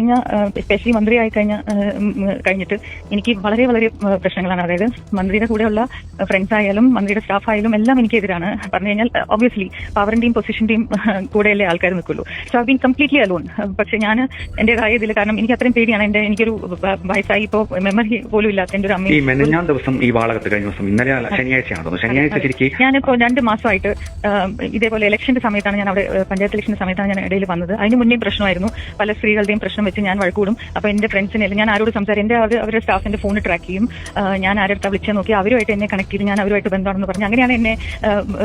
കഴിഞ്ഞ സ്പെഷ്യലി മന്ത്രിയായി കഴിഞ്ഞിട്ട് എനിക്ക് വളരെ വളരെ പ്രശ്നങ്ങളാണ്. അതായത് മന്ത്രിയുടെ കൂടെയുള്ള ഫ്രണ്ട്സ് ആയാലും മന്ത്രിയുടെ സ്റ്റാഫ് ആയാലും എല്ലാം എനിക്കെതിരാണ്. പറഞ്ഞു കഴിഞ്ഞാൽ ഒബ്വിയസ്ലി പവറിന്റെയും പൊസിഷന്റെയും കൂടെയല്ലേ ആൾക്കാർ നിൽക്കുള്ളൂ. So I been completely alone. പക്ഷെ ഞാൻ എന്റേതായ ഇതിൽ, കാരണം എനിക്ക് അത്രയും പേടിയാണ്. എനിക്കൊരു വയസ്സായി ഇപ്പോൾ മെമ്മറി പോലും ഇല്ലാത്ത എന്റെ ഒരു അമ്മ ദിവസം ഈ വാളകത്ത് കഴിഞ്ഞ ദിവസം ഇന്നലെ ശനിയാഴ്ച ഞാനിപ്പോ 2 മാസമായിട്ട് ഇതേപോലെ ഇലക്ഷന്റെ സമയത്താണ് ഞാൻ അവിടെ പഞ്ചായത്ത് ഇലക്ഷന്റെ സമയത്താണ് ഞാൻ ഇടയിൽ വന്നത്. അതിന് മുന്നേ പ്രശ്നമായിരുന്നു. പല സ്ത്രീകളുടെയും പ്രശ്നം വെച്ച് ഞാൻ വഴക്കൂടും. അപ്പൊ എന്റെ ഫ്രണ്ട്സിനെ ഞാൻ ആരോട് സംസാരിക്കും, അവരുടെ സ്റ്റാഫിന്റെ ഫോൺ ട്രാക്ക് ചെയ്യും. ഞാൻ ആരുടെ വിളിച്ചാൽ നോക്കി അവരുമായിട്ട് എന്നെ കണക്ട് ചെയ്ത് ഞാൻ അവരുമായിട്ട് ബന്ധമാണെന്ന് പറഞ്ഞു അങ്ങനെയാണ് എന്നെ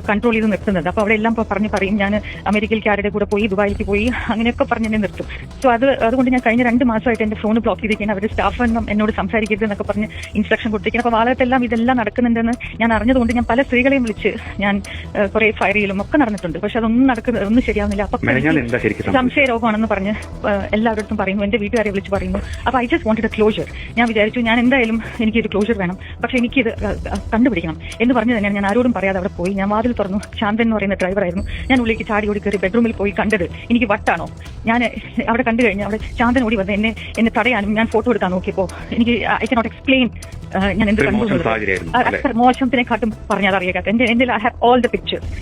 കൺട്രോൾ ചെയ്ത് നിർത്തുന്നത്. അപ്പൊ അവിടെ എല്ലാം പറയും ഞാൻ അമേരിക്കയിലേക്ക് ആരുടെ കൂടെ പോയി, ദുബായിലേക്ക് പോയി, അങ്ങനെയൊക്കെ പറഞ്ഞ് എന്നെ നിർത്തും. സോ അതുകൊണ്ട് ഞാൻ കഴിഞ്ഞ 2 മാസമായിട്ട് എന്റെ ഫോൺ ബ്ലോക്ക് ചെയ്തിരിക്കുകയാണ്. അവരുടെ സ്റ്റാഫ് എന്നോട് സംസാരിക്കരുത് എന്നൊക്കെ പറഞ്ഞ് ഇൻസ്ട്രക്ഷൻ കൊടുത്തിരിക്കണം. അപ്പൊ വാളകത്തെല്ലാം ഇതെല്ലാം നടക്കുന്നുണ്ടെന്ന് ഞാൻ അറിഞ്ഞതുകൊണ്ട് ഞാൻ പല സ്ത്രീകളെയും വിളിച്ച് ഞാൻ കുറെ ഫയർ ചെയ്യലും ഒക്കെ നടന്നിട്ടുണ്ട്. പക്ഷെ ഒന്നും ശരിയാവുന്നില്ല. അപ്പൊ സംശയരോഗമാണെന്ന് പറഞ്ഞ് എല്ലാവരുടെ പറയുന്നു, എന്റെ വീട്ടുകാരെ വിളിച്ച് പറയുന്നു. അപ്പൊ I just wanted A closure. ഞാൻ വിചാരിച്ചു ഞാൻ എന്തായാലും എനിക്കൊരു ക്ലോഷർ വേണം, പക്ഷെ എനിക്കിത് കണ്ടുപിടിക്കണം എന്ന് പറഞ്ഞു തന്നെയാണ് ഞാൻ ആരോടും പറയാതെ അവിടെ പോയി. ഞാൻ വാതിൽ തുറന്നു. ശാന്തൻ എന്ന് പറയുന്ന ഡ്രൈവറായിരുന്നു. ഞാൻ ഉള്ളിലേക്ക് ചാടി ഓടി കയറി ബെഡ്റൂമിൽ പോയി കണ്ടത് എനിക്ക് വട്ടാണോ. ഞാൻ അവിടെ കണ്ടു കഴിഞ്ഞാൽ അവിടെ ശാന്തൻ ഓടി വന്ന് എന്നെ തടയാനും ഞാൻ ഫോട്ടോ എടുക്കാൻ നോക്കിയപ്പോ എനിക്ക് ഐ കനോട്ട് എക്സ്പ്ലെയിൻ ഞാൻ എന്ത് കണ്ടു. മോശത്തിനെക്കാട്ടും പറഞ്ഞാൽ അറിയാത്ത എന്റെ I have all the pictures.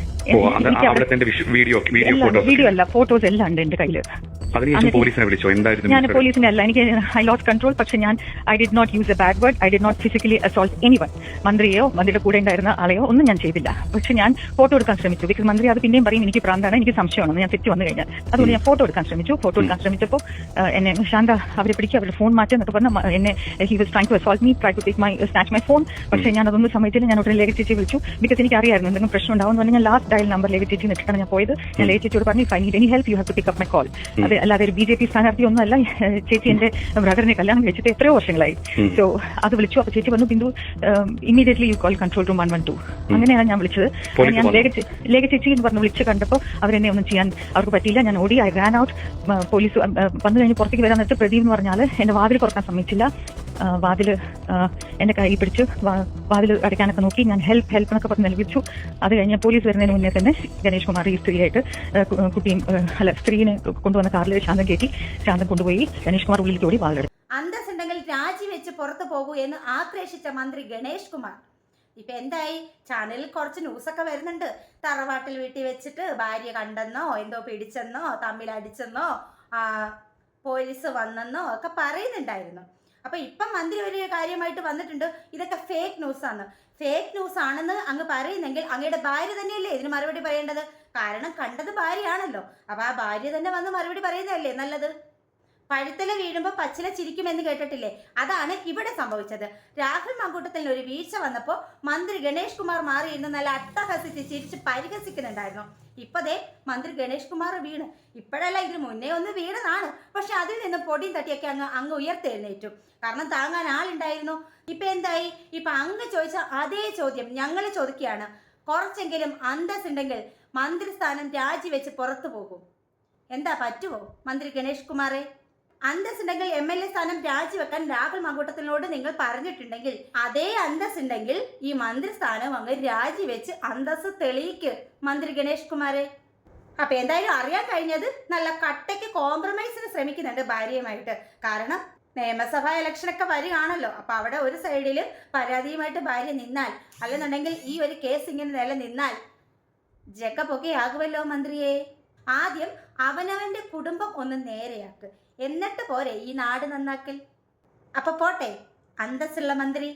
Video അല്ല, ഫോട്ടോസ് എല്ലാം ഉണ്ട് എന്റെ കയ്യില്. ഞാൻ പോലീസിനെ അല്ല, എനിക്ക് ഐ ലോസ്റ്റ് കൺട്രോൾ. പക്ഷെ ഞാൻ I did not use a bad word. I did not physically assault anyone. മന്ത്രിയോ മന്ത്രിയുടെ കൂടെ ഉണ്ടായിരുന്ന ആളെയോ ഒന്നും ഞാൻ ചെയ്തില്ല. പക്ഷെ ഞാൻ ഫോട്ടോ എടുക്കാൻ ശ്രമിച്ചു. ബിക്കോസ് മന്ത്രി അത് പിന്നെയും പറയും എനിക്ക് പ്രാന്താണ്, എനിക്ക് സംശയമാണെന്ന് ഞാൻ തെറ്റി വന്നു കഴിഞ്ഞാൽ. അതുകൊണ്ട് ഞാൻ ഫോട്ടോ എടുക്കാൻ ശ്രമിച്ചു. ഫോട്ടോ എടുക്കാൻ ശ്രമിച്ചപ്പോൾ എന്നെ ശാന്ത അവരെ പിടിക്കുക, അവരുടെ ഫോൺ മാറ്റുക എന്നൊക്കെ പറഞ്ഞാൽ എന്നെ he was trying to assault me, try to take my snatch my phone. പക്ഷെ ഞാൻ അതൊന്നും സമയത്തില്ല. ഞാൻ ഉടനെ ലേഖ ചേച്ചി വിളിച്ചു. ബിക്കോസ് എനിക്ക് അറിയായിരുന്നു എന്തെങ്കിലും പ്രശ്നം ഉണ്ടാവും എന്ന് പറഞ്ഞാൽ ഞാൻ ലാസ്റ്റ് ഡയൽ നമ്പർ ലേഖ ചേച്ചി നിൽക്കണം ഞാൻ പോയത്. ഞാൻ ലേഖ ചേച്ചിയോട് പറഞ്ഞു if I need any help you have to pick up my call. അത് അല്ലാതെ ഒരു BJP സ്ഥാനാർത്ഥി ഒന്നും അല്ല. ചേച്ചി എന്റെ ബ്രദറിനെ കല്യാണം കഴിച്ചിട്ട് എത്രയോ വർഷങ്ങളായി. സോ അത് വിളിച്ചു. അപ്പൊ ചേച്ചി പറഞ്ഞു Bindu immediately you call control room 112. അങ്ങനെയാണ് ഞാൻ വിളിച്ചത്. ഞാൻ ലേഖ ചേച്ചി എന്ന് പറഞ്ഞ് വിളിച്ച് കണ്ടപ്പോൾ അവരെന്നെ ഒന്നും ചെയ്യാൻ അവർക്ക് പറ്റിയില്ല. ഞാൻ ഓടി. I Rann out. പോലീസ് വന്നു കഴിഞ്ഞ് പുറത്തേക്ക് വരാൻ നേരത്തെ പ്രദീപ് എന്ന് പറഞ്ഞാൽ എന്റെ വാതിൽ തുറക്കാൻ സമ്മതിച്ചില്ല. വാതിൽ എന്റെ കൈ പിടിച്ച് വാതിൽ അടയ്ക്കാനൊക്കെ നോക്കി. ഞാൻ ഹെൽപ്പ് എന്നൊക്കെ പറഞ്ഞ് നൽകിച്ചു. അത് കഴിഞ്ഞ് പോലീസ് വരുന്നതിന് മുന്നേ തന്നെ ഗണേഷ് കുമാർ ഈ സ്ത്രീയായിട്ട് സ്ത്രീനെ കൊണ്ടുവന്ന കാറിൽ ശാന്തം കയറ്റി. ശാന്തം കൊണ്ടുപോയി ഗണേഷ് കുമാർ ഉള്ളിലേക്ക് ഓടി വാതിലെടുത്തു. അന്തസ്സുണ്ടെങ്കിൽ രാജിവെച്ച് പുറത്തു പോകൂ എന്ന് ആക്രോശിച്ച മന്ത്രി ഗണേഷ് കുമാർ ഇപ്പൊ എന്തായി? ചാനലിൽ കുറച്ച് ന്യൂസൊക്കെ വരുന്നുണ്ട്. തറവാട്ടിൽ വീട്ടിൽ വെച്ചിട്ട് ഭാര്യ കണ്ടെന്നോ, എന്തോ പിടിച്ചെന്നോ, തമ്മിൽ അടിച്ചെന്നോ, പോലീസ് വന്നെന്നോ ഒക്കെ പറയുന്നുണ്ടായിരുന്നു. അപ്പൊ ഇപ്പം മന്ത്രി ഒരു കാര്യമായിട്ട് വന്നിട്ടുണ്ട്. ഇതൊക്കെ ഫേക്ക് ന്യൂസാണ്. ഫേക്ക് ന്യൂസ് ആണെന്ന് അങ്ങ് പറയുന്നെങ്കിൽ അങ്ങയുടെ ഭാര്യ തന്നെയല്ലേ ഇതിന് മറുപടി പറയേണ്ടത്? കാരണം കണ്ടത് ഭാര്യയാണല്ലോ. അപ്പൊ ആ ഭാര്യ തന്നെ വന്ന് മറുപടി പറയുന്നതല്ലേ നല്ലത്? പഴുത്തല വീഴുമ്പോൾ പച്ചില ചിരിക്കുമെന്ന് കേട്ടിട്ടില്ലേ? അതാണ് ഇവിടെ സംഭവിച്ചത്. രാഹുൽ മാങ്കൂട്ടത്തിന് ഒരു വീഴ്ച വന്നപ്പോൾ മന്ത്രി ഗണേഷ് കുമാർ മാറിയിരുന്ന് നല്ല അട്ടഹസിച്ച് ചിരിച്ച് പരിഹസിക്കുന്നുണ്ടായിരുന്നു. ഇപ്പതേ മന്ത്രി ഗണേഷ് കുമാർ വീണ്. ഇപ്പോഴല്ല, ഇതിന് മുന്നേ ഒന്ന് വീണതാണ്. പക്ഷെ അതിൽ നിന്ന് പൊടിയും തട്ടിയൊക്കെ അങ്ങ് ഉയർത്തെഴുന്നേറ്റു. കാരണം താങ്ങാൻ ആളുണ്ടായിരുന്നു. ഇപ്പൊ എന്തായി? ഇപ്പൊ അങ്ങ് ചോദിച്ച അതേ ചോദ്യം ഞങ്ങൾ ചോദിക്കുകയാണ്. കുറച്ചെങ്കിലും അന്തസ്സുണ്ടെങ്കിൽ മന്ത്രിസ്ഥാനം രാജിവെച്ച് പുറത്തു പോകും. എന്താ പറ്റുമോ മന്ത്രി ഗണേഷ് കുമാറെ? അന്തസ്സുണ്ടെങ്കിൽ MLA സ്ഥാനം രാജിവെക്കാൻ രാഹുൽ മാങ്കൂട്ടത്തിനോട് നിങ്ങൾ പറഞ്ഞിട്ടുണ്ടെങ്കിൽ അതേ അന്തസ്സുണ്ടെങ്കിൽ ഈ മന്ത്രിസ്ഥാനം അങ്ങ് രാജിവെച്ച് അന്തസ്സ് തെളിയിക്ക് മന്ത്രി ഗണേഷ് കുമാരെ. അപ്പൊ എന്തായാലും അറിയാൻ കഴിഞ്ഞത് നല്ല കട്ടയ്ക്ക് കോംപ്രമൈസിന് ശ്രമിക്കുന്നുണ്ട് ഭാര്യയുമായിട്ട്. കാരണം നിയമസഭാ ഇലക്ഷനൊക്കെ വരികയാണല്ലോ. അപ്പൊ അവിടെ ഒരു സൈഡിൽ പരാതിയുമായിട്ട് ഭാര്യ നിന്നാൽ, അല്ലെന്നുണ്ടെങ്കിൽ ഈ ഒരു കേസ് ഇങ്ങനെ നിലനിന്നാൽ ജഗപൊക്കെ ആകുമല്ലോ മന്ത്രിയെ. ആദ്യം അവനവന്റെ കുടുംബം ഒന്ന് നേരെയാക്ക്, എന്നിട്ട് പോരെ ഈ നാട് നന്നാക്കൽ. അപ്പൊ പോട്ടെ അന്തസ്സുള്ള മന്ത്രി.